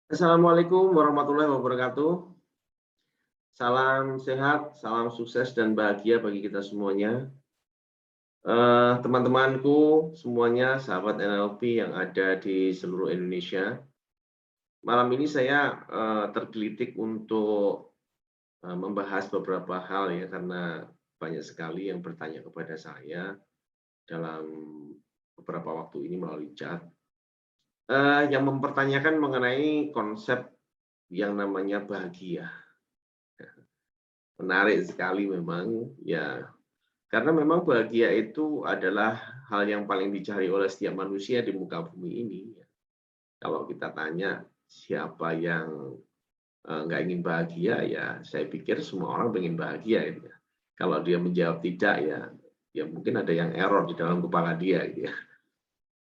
Assalamualaikum warahmatullahi wabarakatuh. Salam sehat, salam sukses dan bahagia bagi kita semuanya. Teman-temanku semuanya, sahabat NLP yang ada di seluruh Indonesia. Malam ini saya tergelitik untuk membahas beberapa hal ya, karena banyak sekali yang bertanya kepada saya dalam beberapa waktu ini melalui chat, yang mempertanyakan mengenai konsep yang namanya bahagia. Menarik sekali memang, ya. Karena memang bahagia itu adalah hal yang paling dicari oleh setiap manusia di muka bumi ini, ya. Kalau kita tanya siapa yang, nggak ingin bahagia, ya saya pikir semua orang pengen bahagia gitu ya. Kalau dia menjawab tidak, ya ya mungkin ada yang error di dalam kepala dia gitu ya.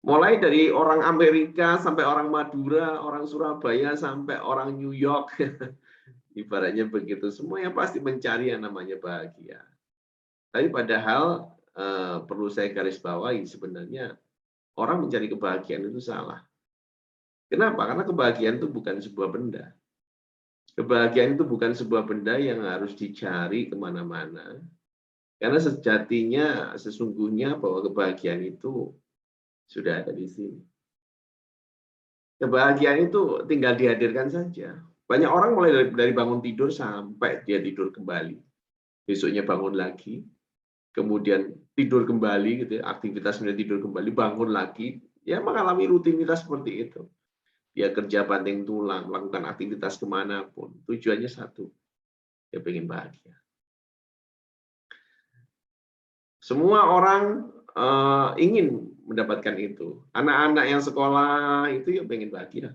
Mulai dari orang Amerika sampai orang Madura, orang Surabaya sampai orang New York, ibaratnya begitu, semuanya pasti mencari yang namanya bahagia. Tapi padahal, perlu saya garis bawahi sebenarnya orang mencari kebahagiaan itu salah. Kenapa? Karena kebahagiaan itu bukan sebuah benda. Kebahagiaan itu bukan sebuah benda yang harus dicari kemana-mana. Karena sejatinya, sesungguhnya bahwa kebahagiaan itu sudah ada di sini. Kebahagiaan itu tinggal dihadirkan saja. Banyak orang mulai dari bangun tidur sampai dia tidur kembali. Besoknya bangun lagi, kemudian tidur kembali gitu ya, aktivitas kemudian tidur kembali, bangun lagi, ya mengalami rutinitas seperti itu. Dia kerja banting tulang, melakukan aktivitas kemanapun, tujuannya satu, dia pengen bahagia. Semua orang ingin mendapatkan itu. Anak-anak yang sekolah itu ya pengen bahagia.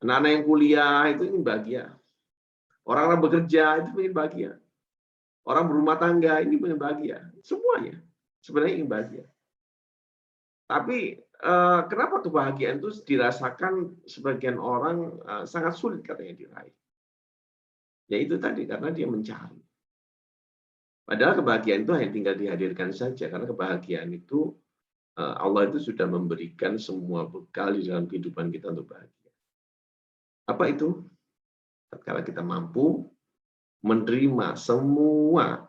Anak-anak yang kuliah itu ingin bahagia. Orang-orang bekerja itu pengen bahagia. Orang berumah tangga ini pengen bahagia. Semuanya sebenarnya ingin bahagia. Tapi, kenapa kebahagiaan itu dirasakan sebagian orang, sangat sulit katanya diraih? Ya itu tadi, karena dia mencari. Padahal kebahagiaan itu hanya tinggal dihadirkan saja, karena kebahagiaan itu, Allah itu sudah memberikan semua bekal di dalam kehidupan kita untuk bahagia. Apa itu? Tatkala kita mampu menerima semua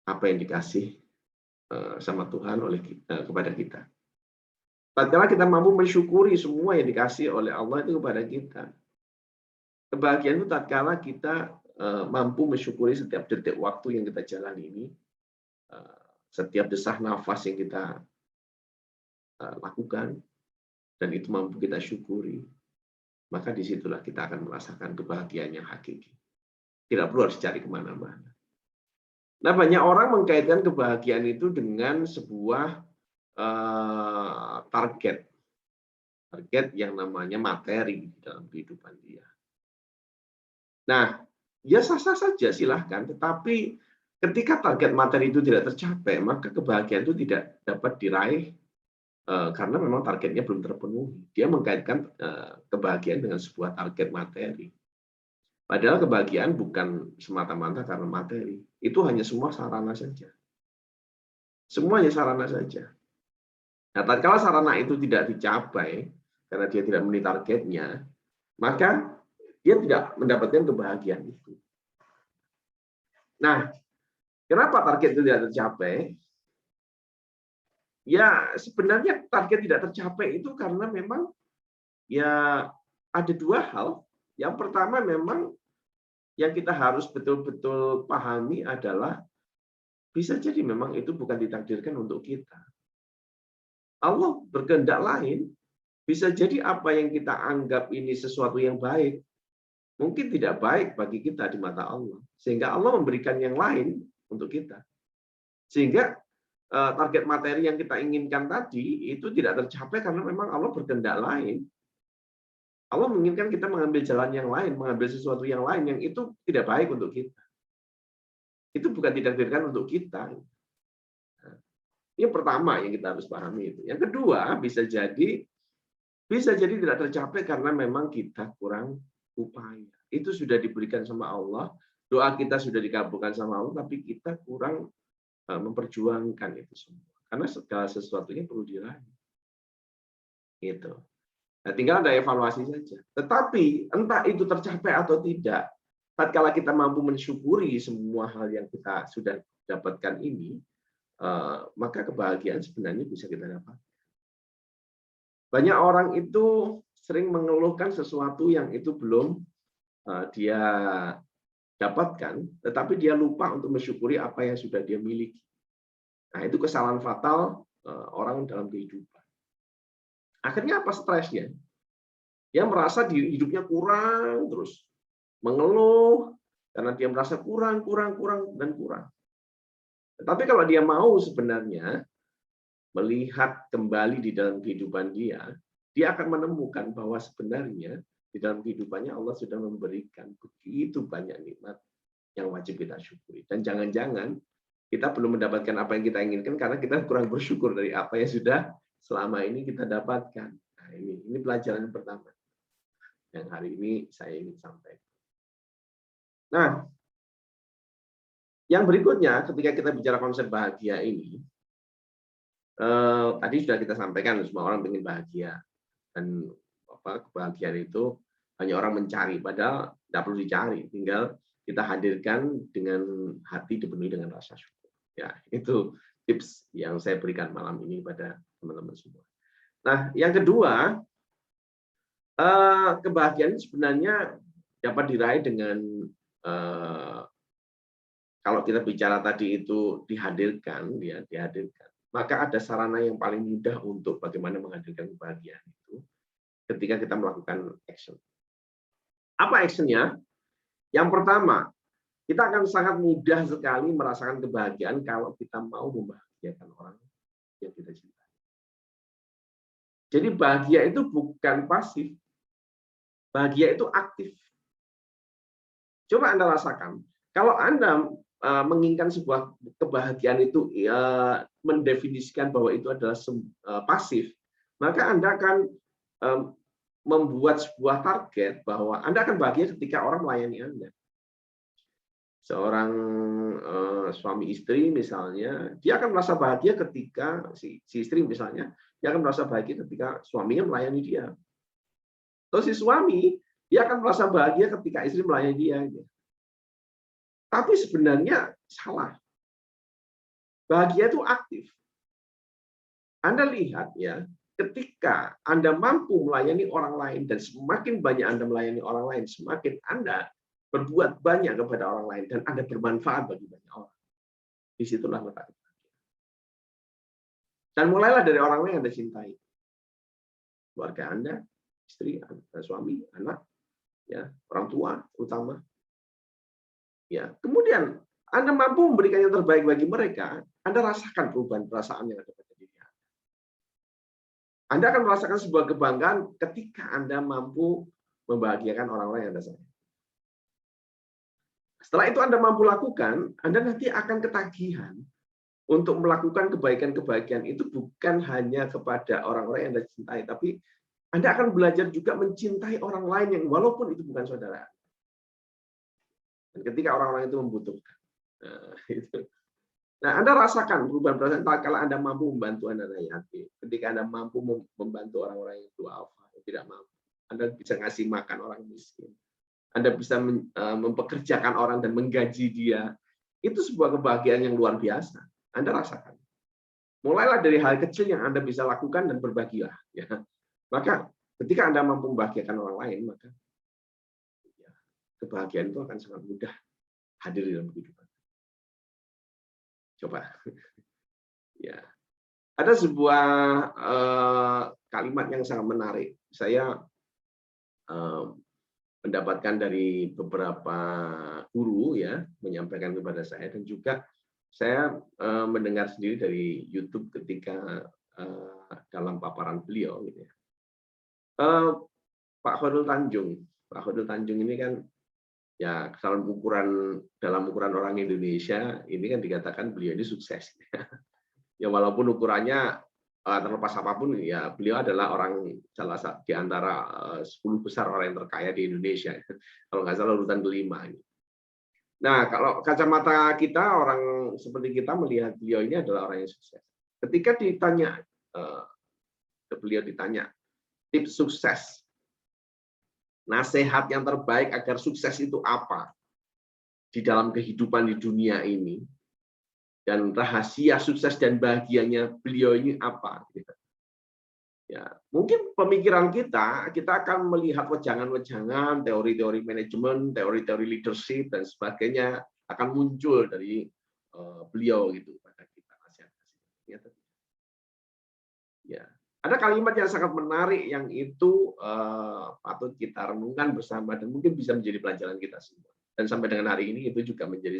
apa yang dikasih, sama Tuhan oleh kepada kita. Tatkala kita mampu mensyukuri semua yang dikasih oleh Allah itu kepada kita. Kebahagiaan itu tatkala kita, mampu mensyukuri setiap detik waktu yang kita jalani ini, setiap desah nafas yang kita, lakukan, dan itu mampu kita syukuri, maka disitulah kita akan merasakan kebahagiaan yang hakiki. Tidak perlu harus cari kemana-mana. Nah, banyak orang mengkaitkan kebahagiaan itu dengan sebuah, target. Target yang namanya materi dalam kehidupan dia. Nah, ya sah-sah saja silahkan, tetapi ketika target materi itu tidak tercapai, maka kebahagiaan itu tidak dapat diraih, karena memang targetnya belum terpenuhi. Dia mengkaitkan, kebahagiaan dengan sebuah target materi. Padahal kebahagiaan bukan semata-mata karena materi, itu hanya semua sarana saja. Semuanya sarana saja. Nah, tatkala sarana itu tidak dicapai, karena dia tidak memenuhi targetnya, maka dia tidak mendapatkan kebahagiaan itu. Nah, kenapa target itu tidak tercapai? Ya, sebenarnya target tidak tercapai itu karena memang ya ada dua hal. Yang pertama memang yang kita harus betul-betul pahami adalah bisa jadi memang itu bukan ditakdirkan untuk kita. Allah berkehendak lain, bisa jadi apa yang kita anggap ini sesuatu yang baik, mungkin tidak baik bagi kita di mata Allah. Sehingga Allah memberikan yang lain untuk kita. Sehingga target materi yang kita inginkan tadi itu tidak tercapai karena memang Allah berkehendak lain. Allah menginginkan kita mengambil jalan yang lain, mengambil sesuatu yang lain yang itu tidak baik untuk kita. Itu bukan ditakdirkan untuk kita. Nah, ini yang pertama yang kita harus pahami itu. Yang kedua, bisa jadi tidak tercapai karena memang kita kurang upaya. Itu sudah diberikan sama Allah, doa kita sudah dikabulkan sama Allah, tapi kita kurang memperjuangkan itu semua. Karena segala sesuatunya perlu diraih. Gitu. Nah, tinggal ada evaluasi saja. Tetapi entah itu tercapai atau tidak, tatkala kita mampu mensyukuri semua hal yang kita sudah dapatkan ini, maka kebahagiaan sebenarnya bisa kita dapat. Banyak orang itu sering mengeluhkan sesuatu yang itu belum dia dapatkan, tetapi dia lupa untuk mensyukuri apa yang sudah dia miliki. Nah, itu kesalahan fatal orang dalam kehidupan. Akhirnya apa stresnya? Dia merasa hidupnya kurang terus, mengeluh karena dia merasa kurang, dan kurang. Tetapi kalau dia mau sebenarnya melihat kembali di dalam kehidupan dia akan menemukan bahwa sebenarnya di dalam kehidupannya Allah sudah memberikan begitu banyak nikmat yang wajib kita syukuri. Dan jangan-jangan kita belum mendapatkan apa yang kita inginkan karena kita kurang bersyukur dari apa yang sudah selama ini kita dapatkan. Nah, ini pelajaran yang pertama yang hari ini saya ingin sampaikan. Nah, yang berikutnya ketika kita bicara konsep bahagia ini, tadi sudah kita sampaikan semua orang ingin bahagia dan kebahagiaan itu hanya orang mencari, padahal tidak perlu dicari, tinggal kita hadirkan dengan hati dipenuhi dengan rasa syukur. Ya, itu tips yang saya berikan malam ini pada teman-teman semua. Nah, yang kedua, kebahagiaan sebenarnya dapat diraih dengan kalau kita bicara tadi itu dihadirkan, maka ada sarana yang paling mudah untuk bagaimana menghadirkan kebahagiaan itu ketika kita melakukan action. Apa actionnya? Yang pertama, kita akan sangat mudah sekali merasakan kebahagiaan kalau kita mau membahagiakan orang yang kita cintai. Jadi bahagia itu bukan pasif, bahagia itu aktif. Coba Anda rasakan, kalau Anda menginginkan sebuah kebahagiaan itu mendefinisikan bahwa itu adalah pasif, maka Anda akan membuat sebuah target bahwa Anda akan bahagia ketika orang melayani Anda. Seorang suami istri misalnya, dia akan merasa bahagia ketika si istri misalnya, dia akan merasa bahagia ketika suaminya melayani dia. Atau si suami, dia akan merasa bahagia ketika istri melayani dia. Tapi sebenarnya salah. Bahagia itu aktif. Anda lihat ya, ketika Anda mampu melayani orang lain dan semakin banyak Anda melayani orang lain, semakin Anda berbuat banyak kepada orang lain dan Anda bermanfaat bagi banyak orang. Disitulah letak kebahagiaan. Dan mulailah dari orang lain yang Anda cintai. Keluarga Anda, istri, suami, anak, ya, orang tua terutama. Ya, kemudian Anda mampu memberikan yang terbaik bagi mereka, Anda rasakan perubahan perasaan yang ada pada diri Anda. Anda akan merasakan sebuah kebanggaan ketika Anda mampu membahagiakan orang-orang yang Anda sayang. Setelah itu Anda mampu lakukan, Anda nanti akan ketagihan untuk melakukan kebaikan-kebaikan itu bukan hanya kepada orang-orang yang Anda cintai, tapi Anda akan belajar juga mencintai orang lain yang walaupun itu bukan saudara. Dan ketika orang-orang itu membutuhkan. Nah, Anda rasakan perubahan perasaan kalau Anda mampu membantu anak yatim. Ketika Anda mampu membantu orang-orang yang duafa, yang tidak mampu. Anda bisa ngasih makan orang miskin. Anda bisa mempekerjakan orang dan menggaji dia. Itu sebuah kebahagiaan yang luar biasa. Anda rasakan. Mulailah dari hal kecil yang Anda bisa lakukan dan berbagilah. Ya. Maka ketika Anda mampu membahagiakan orang lain, maka kebahagiaan itu akan sangat mudah hadir dalam kehidupan. Coba. Ya. Ada sebuah kalimat yang sangat menarik. Saya mendapatkan dari beberapa guru ya menyampaikan kepada saya dan juga saya mendengar sendiri dari YouTube ketika dalam paparan beliau gitu ya. Pak Khairul Tanjung ini kan ya dalam ukuran orang Indonesia ini kan dikatakan beliau ini sukses. Ya walaupun ukurannya terlepas apapun ya beliau adalah orang salah satu di antara 10 besar orang yang terkaya di Indonesia. Kalau nggak salah urutan kelima ini. Nah, kalau kacamata kita orang seperti kita melihat beliau ini adalah orang yang sukses. Ketika beliau ditanya tips sukses, nasihat yang terbaik agar sukses itu apa di dalam kehidupan di dunia ini, dan rahasia sukses dan bahagianya beliau ini apa. Gitu. Ya, mungkin pemikiran kita akan melihat wejangan-wejangan, teori-teori manajemen, teori-teori leadership dan sebagainya akan muncul dari beliau gitu pada kita nasihat-nasihat. Ya, ada kalimat yang sangat menarik yang itu patut kita renungkan bersama dan mungkin bisa menjadi pelajaran kita semua. Dan sampai dengan hari ini itu juga menjadi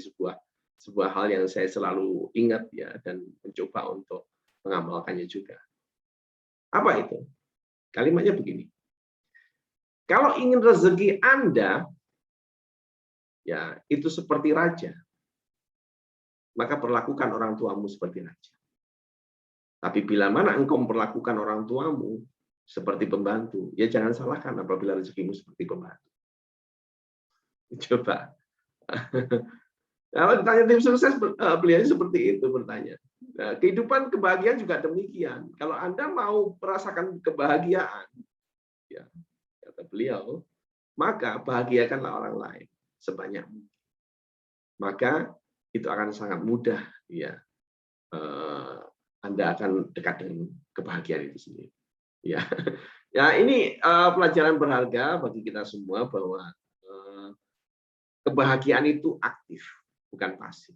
sebuah hal yang saya selalu ingat ya dan mencoba untuk mengamalkannya juga. Apa itu? Kalimatnya begini. Kalau ingin rezeki Anda, ya itu seperti raja, maka perlakukan orang tuamu seperti raja. Tapi bila mana engkau memperlakukan orang tuamu seperti pembantu, ya jangan salahkan apabila rezekimu seperti pembantu. Coba. Kalau ditanya tim sukses, beliau seperti itu bertanya. Nah, kehidupan kebahagiaan juga demikian. Kalau Anda mau merasakan kebahagiaan, ya, kata beliau, maka bahagiakanlah orang lain sebanyak mungkin. Maka itu akan sangat mudah, ya. Anda akan dekat dengan kebahagiaan itu sendiri. Ya, ya ini pelajaran berharga bagi kita semua bahwa kebahagiaan itu aktif, bukan pasif.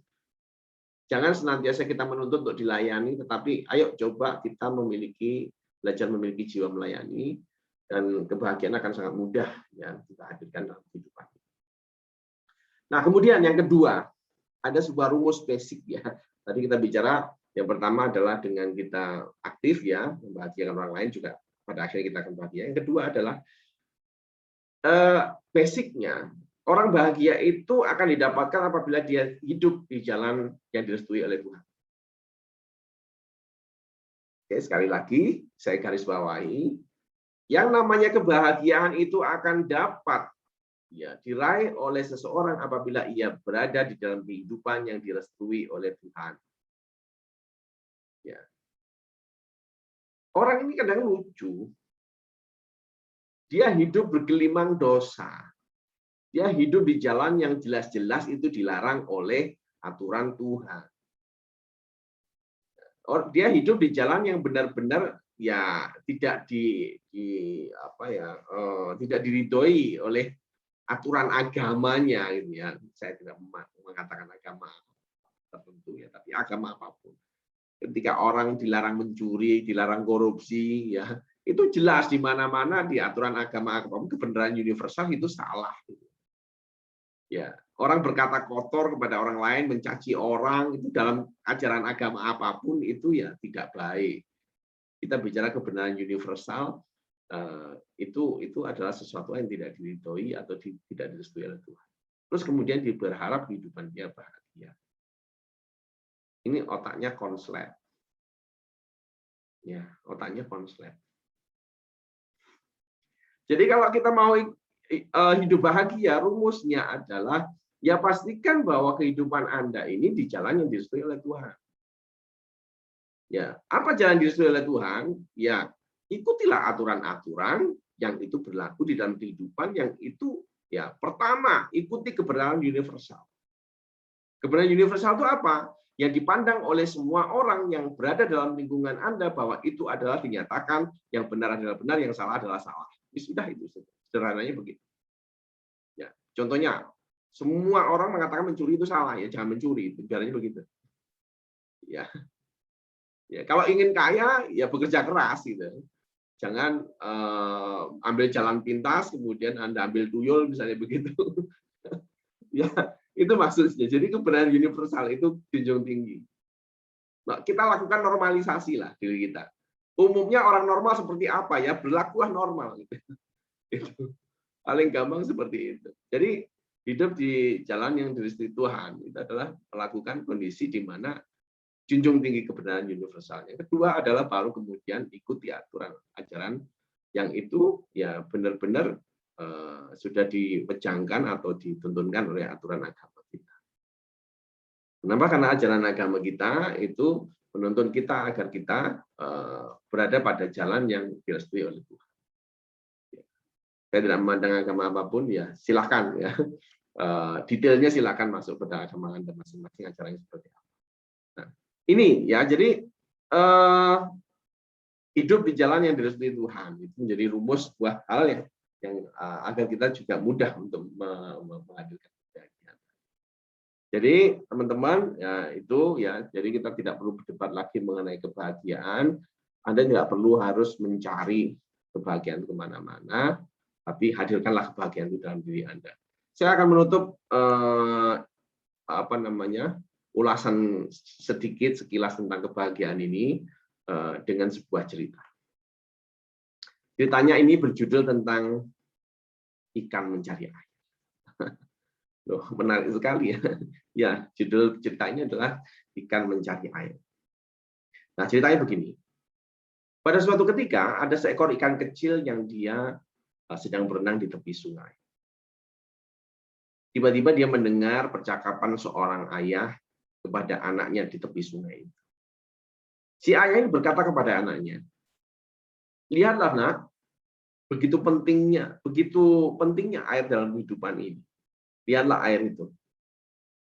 Jangan senantiasa kita menuntut untuk dilayani, tetapi ayo coba kita belajar memiliki jiwa melayani, dan kebahagiaan akan sangat mudah ya kita hadirkan dalam kehidupan. Nah, kemudian yang kedua, ada sebuah rumus basic ya. Tadi kita bicara yang pertama adalah dengan kita aktif ya, membahagiakan orang lain juga pada akhirnya kita akan bahagia. Yang kedua adalah basicnya. Orang bahagia itu akan didapatkan apabila dia hidup di jalan yang direstui oleh Tuhan. Oke, sekali lagi, saya garis bawahi, yang namanya kebahagiaan itu akan dapat ya diraih oleh seseorang apabila ia berada di dalam kehidupan yang direstui oleh Tuhan. Ya. Orang ini kadang lucu. Dia hidup bergelimang dosa. Dia hidup di jalan yang jelas-jelas itu dilarang oleh aturan Tuhan. Dia hidup di jalan yang benar-benar ya tidak tidak diridhoi oleh aturan agamanya gitu ya. Saya tidak mengatakan agama tertentu ya, tapi agama apapun. Ketika orang dilarang mencuri, dilarang korupsi ya, itu jelas di mana-mana di aturan agama apapun kebenaran universal itu salah gitu. Ya, orang berkata kotor kepada orang lain, mencaci orang itu dalam ajaran agama apapun itu ya tidak baik. Kita bicara kebenaran universal itu adalah sesuatu yang tidak diridhoi atau tidak direstui oleh Tuhan. Terus kemudian berharap kehidupan dia bahagia. Ini otaknya konslet. Ya, otaknya konslet. Jadi kalau kita mau hidup bahagia, rumusnya adalah ya pastikan bahwa kehidupan Anda ini di jalan yang direstui oleh Tuhan. Ya, apa jalan direstui oleh Tuhan? Ya, ikutilah aturan-aturan yang itu berlaku di dalam kehidupan yang itu ya pertama ikuti kebenaran universal. Kebenaran universal itu apa? Yang dipandang oleh semua orang yang berada dalam lingkungan Anda bahwa itu adalah dinyatakan yang benar adalah benar, yang salah adalah salah. Sudah itu sederhananya begitu. Ya, contohnya semua orang mengatakan mencuri itu salah ya, jangan mencuri, negaranya begitu. Ya. Ya, kalau ingin kaya ya bekerja keras gitu. Jangan ambil jalan pintas kemudian Anda ambil tuyul misalnya begitu. Ya, itu maksudnya. Jadi kebenaran universal itu junjung tinggi. Nah, kita lakukan normalisasi lah diri kita. Umumnya orang normal seperti apa ya, berlakulah normal gitu. Itu paling gampang seperti itu. Jadi hidup di jalan yang direstui Tuhan itu adalah melakukan kondisi di mana junjung tinggi kebenaran universal. Yang kedua adalah baru kemudian ikuti aturan ajaran yang itu ya benar-benar sudah dipejangkan atau dituntunkan oleh aturan agama kita. Kenapa? Karena ajaran agama kita itu menuntun kita agar kita berada pada jalan yang direstui oleh Tuhan. Saya tidak memandang agama apapun, ya silahkan ya. Detailnya silahkan masuk ke agama Anda masing-masing, acaranya seperti apa. Nah, ini ya, jadi hidup di jalan yang direstui Tuhan itu menjadi rumus sebuah hal yang agar kita juga mudah untuk menghadirkan kebahagiaan. Jadi teman-teman ya itu ya, jadi kita tidak perlu berdebat lagi mengenai kebahagiaan. Anda tidak perlu harus mencari kebahagiaan kemana-mana, tapi hadirkanlah kebahagiaan itu dalam diri Anda. Saya akan menutup ulasan sedikit sekilas tentang kebahagiaan ini dengan sebuah cerita. Ceritanya ini berjudul tentang ikan mencari air. Loh, menarik sekali ya. Ya, judul ceritanya adalah ikan mencari air. Nah, ceritanya begini. Pada suatu ketika ada seekor ikan kecil yang dia sedang berenang di tepi sungai. Tiba-tiba dia mendengar percakapan seorang ayah kepada anaknya di tepi sungai itu. Si ayah ini berkata kepada anaknya, "Lihatlah nak, begitu pentingnya air dalam kehidupan ini. Lihatlah air itu.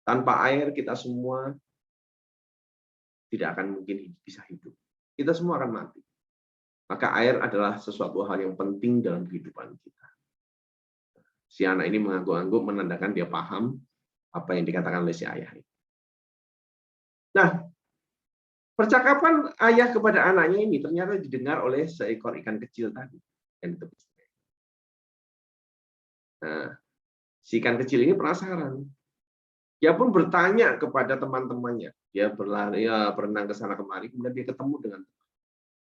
Tanpa air kita semua tidak akan mungkin bisa hidup. Kita semua akan mati. Maka air adalah sesuatu hal yang penting dalam kehidupan kita." Si anak ini mengangguk-angguk menandakan dia paham apa yang dikatakan oleh si ayah. Nah, percakapan ayah kepada anaknya ini ternyata didengar oleh seekor ikan kecil tadi yang di tepi sungai. Nah, si ikan kecil ini penasaran. Dia pun bertanya kepada teman-temannya. Dia berlari, berenang ke sana kemari, kemudian dia ketemu dengan,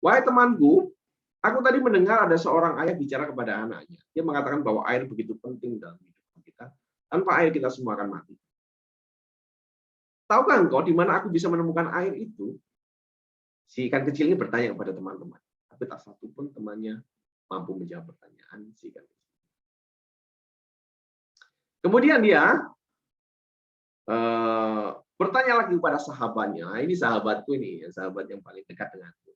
"Wahai temanku, aku tadi mendengar ada seorang ayah bicara kepada anaknya. Dia mengatakan bahwa air begitu penting dalam hidup kita. Tanpa air kita semua akan mati. Tahukah engkau di mana aku bisa menemukan air itu?" Si ikan kecil ini bertanya kepada teman-teman. Tapi tak satu pun temannya mampu menjawab pertanyaan si ikan kecil. Kemudian dia bertanya lagi kepada sahabatnya. Ini sahabatku ini, sahabat yang paling dekat denganku.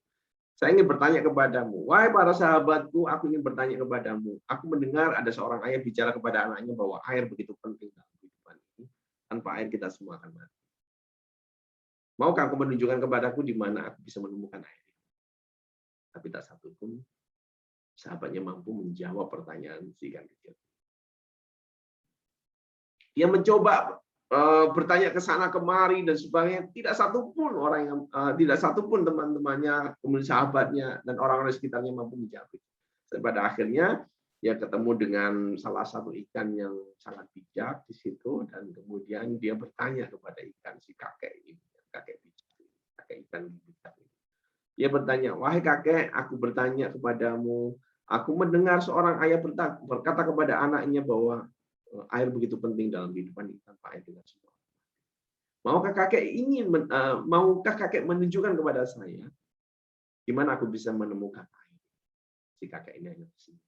"Saya ingin bertanya kepadamu, wahai para sahabatku, aku ingin bertanya kepadamu. Aku mendengar ada seorang ayah bicara kepada anaknya bahwa air begitu penting dalam kehidupan ini. Tanpa air kita semua akan mati. Maukah aku menunjukkan kepadaku di mana aku bisa menemukan air?" Tapi tak satu pun sahabatnya mampu menjawab pertanyaan si ikan kecil. Dia mencoba bertanya ke sana kemari dan sebagainya. Tidak satu pun teman-temannya, kemudian sahabatnya dan orang-orang sekitarnya mampu menjawab. Pada akhirnya dia ketemu dengan salah satu ikan yang sangat bijak di situ, dan kemudian dia bertanya kepada ikan si kakek ini, kakek ikan bijak ini. Dia bertanya, "Wahai kakek, aku bertanya kepadamu, aku mendengar seorang ayah berkata kepada anaknya bahwa air begitu penting dalam kehidupan ini, tanpa air kita semua. Maukah kakek menunjukkan kepada saya di mana aku bisa menemukan air?" Si kakek ini hanya di sini.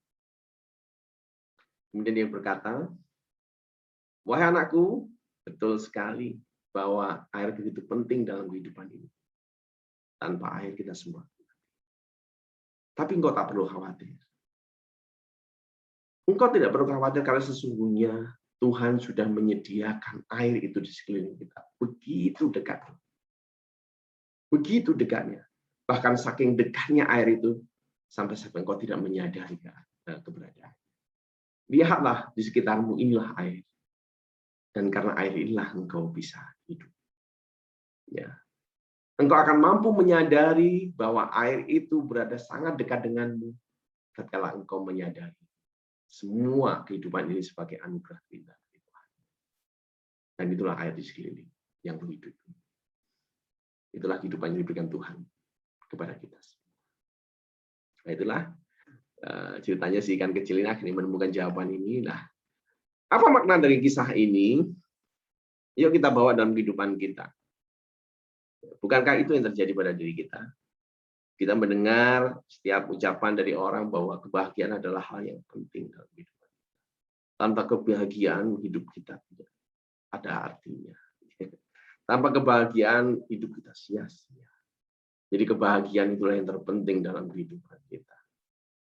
Kemudian dia berkata, "Wahai anakku, betul sekali bahwa air begitu penting dalam kehidupan ini. Tanpa air kita semua. Tapi engkau tak perlu khawatir. Engkau tidak perlu khawatir karena sesungguhnya Tuhan sudah menyediakan air itu di sekeliling kita. Begitu dekatnya. Begitu dekatnya. Bahkan saking dekatnya air itu, sampai engkau tidak menyadari keberadaan. Lihatlah di sekitarmu, inilah air. Dan karena air inilah engkau bisa hidup." Ya. Engkau akan mampu menyadari bahwa air itu berada sangat dekat denganmu tatkala engkau menyadari semua kehidupan ini sebagai anugerah indah dari Tuhan. Dan itulah air di sekeliling yang hidup. Itulah kehidupan yang diberikan Tuhan kepada kita. Nah, itulah ceritanya si ikan kecil ini akhirnya menemukan jawaban ini. Nah, apa makna dari kisah ini? Yuk kita bawa dalam kehidupan kita. Bukankah itu yang terjadi pada diri kita? Kita mendengar setiap ucapan dari orang bahwa kebahagiaan adalah hal yang penting dalam kehidupan. Tanpa kebahagiaan hidup kita tidak ada artinya. Tanpa kebahagiaan hidup kita sia-sia. Jadi kebahagiaan itulah yang terpenting dalam kehidupan kita.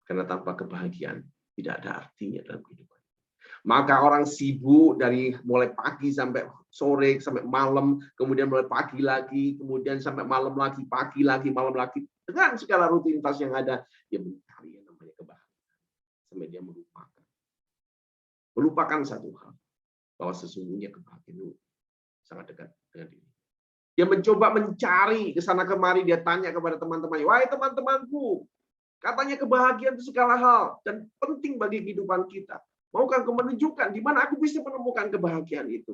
Karena tanpa kebahagiaan tidak ada artinya dalam kehidupan. Maka orang sibuk dari mulai pagi sampai sore, sampai malam, kemudian mulai pagi lagi, kemudian sampai malam lagi, pagi lagi, malam lagi, dengan segala rutinitas yang ada, dia mencari yang namanya kebahagiaan. Sampai dia melupakan satu hal, bahwa sesungguhnya kebahagiaan itu sangat dekat dengan diri. Dia mencoba mencari ke sana kemari, dia tanya kepada teman-temannya, wahai teman-temanku, katanya kebahagiaan itu segala hal dan penting bagi kehidupan kita. Maukah kau menunjukkan di mana aku bisa menemukan kebahagiaan itu?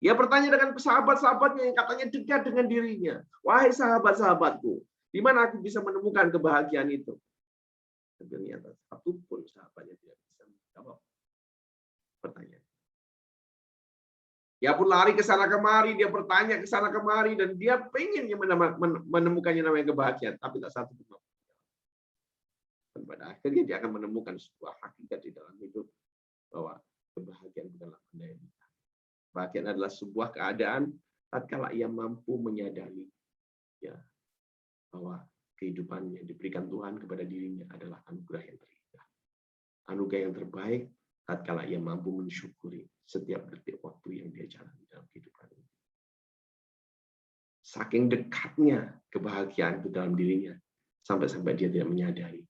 Dia bertanya dengan sahabat-sahabatnya yang katanya dekat dengan dirinya. Wahai sahabat-sahabatku, di mana aku bisa menemukan kebahagiaan itu? Ternyata satupun sahabatnya tidak bisa menjawab pertanyaan. Dia pun lari ke sana kemari, dia bertanya ke sana kemari, dan dia pengen menemukannya namanya kebahagiaan, tapi tak satu pun. Dan pada akhirnya dia akan menemukan sebuah hakikat di dalam hidup bahwa kebahagiaan bukanlah benda yang bisa. Kebahagiaan adalah sebuah keadaan tatkala ia mampu menyadari ya bahwa kehidupan yang diberikan Tuhan kepada dirinya adalah anugerah yang terindah. Anugerah yang terbaik tatkala ia mampu mensyukuri setiap detik waktu yang dia jalani dalam kehidupan ini. Saking dekatnya kebahagiaan itu dalam dirinya, sampai-sampai dia tidak menyadari.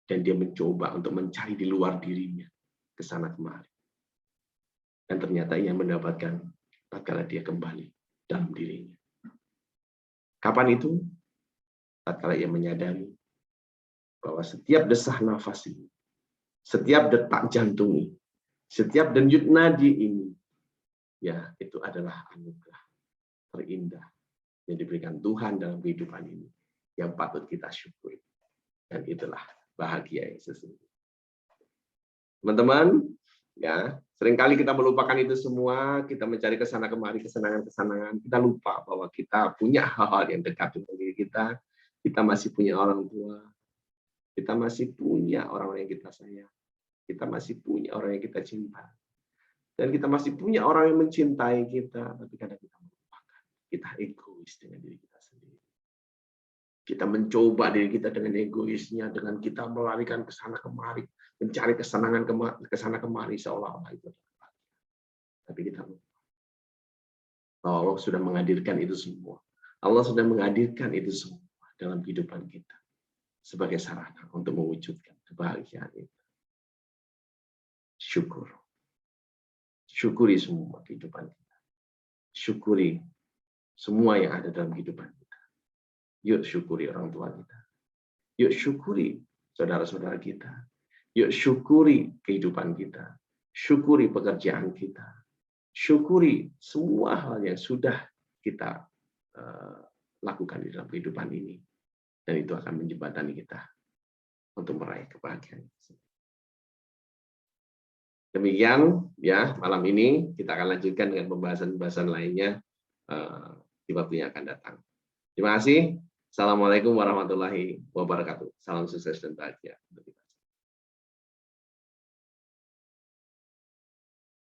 Dan dia mencoba untuk mencari di luar dirinya, ke sana kemari. Dan ternyata ia mendapatkan tatkala dia kembali dalam dirinya. Kapan itu? Tatkala ia menyadari bahwa setiap desah nafas ini, setiap detak jantung ini, setiap denyut nadi ini, ya itu adalah anugerah terindah yang diberikan Tuhan dalam kehidupan ini, yang patut kita syukuri. Dan itulah bahagia yang sesungguhnya. Teman-teman, ya seringkali kita melupakan itu semua, kita mencari kesana kemari kesenangan-kesenangan, kita lupa bahwa kita punya hal-hal yang dekat dengan diri kita masih punya orang tua, kita masih punya orang-orang yang kita sayang, kita masih punya orang yang kita cinta, dan kita masih punya orang yang mencintai kita, tapi kadang kita melupakan, kita egois dengan diri kita sendiri. Kita mencoba diri kita dengan egoisnya, dengan kita melarikan ke sana kemari, mencari kesenangan ke sana kemari seolah-olah itu adalah bahagia. Tapi kita lupa bahwa Allah sudah menghadirkan itu semua. Allah sudah menghadirkan itu semua dalam kehidupan kita sebagai sarana untuk mewujudkan kebahagiaan itu. Syukur. Syukuri semua kehidupan kita. Syukuri semua yang ada dalam kehidupan kita. Yuk syukuri orang tua kita. Yuk syukuri saudara-saudara kita. Yuk syukuri kehidupan kita. Syukuri pekerjaan kita. Syukuri semua hal yang sudah kita lakukan di dalam kehidupan ini. Dan itu akan menjembatani kita untuk meraih kebahagiaan. Demikian ya malam ini kita akan lanjutkan dengan pembahasan-pembahasan lainnya di waktu yang akan datang. Terima kasih. Assalamualaikum warahmatullahi wabarakatuh. Salam sukses dan bahagia untuk kita.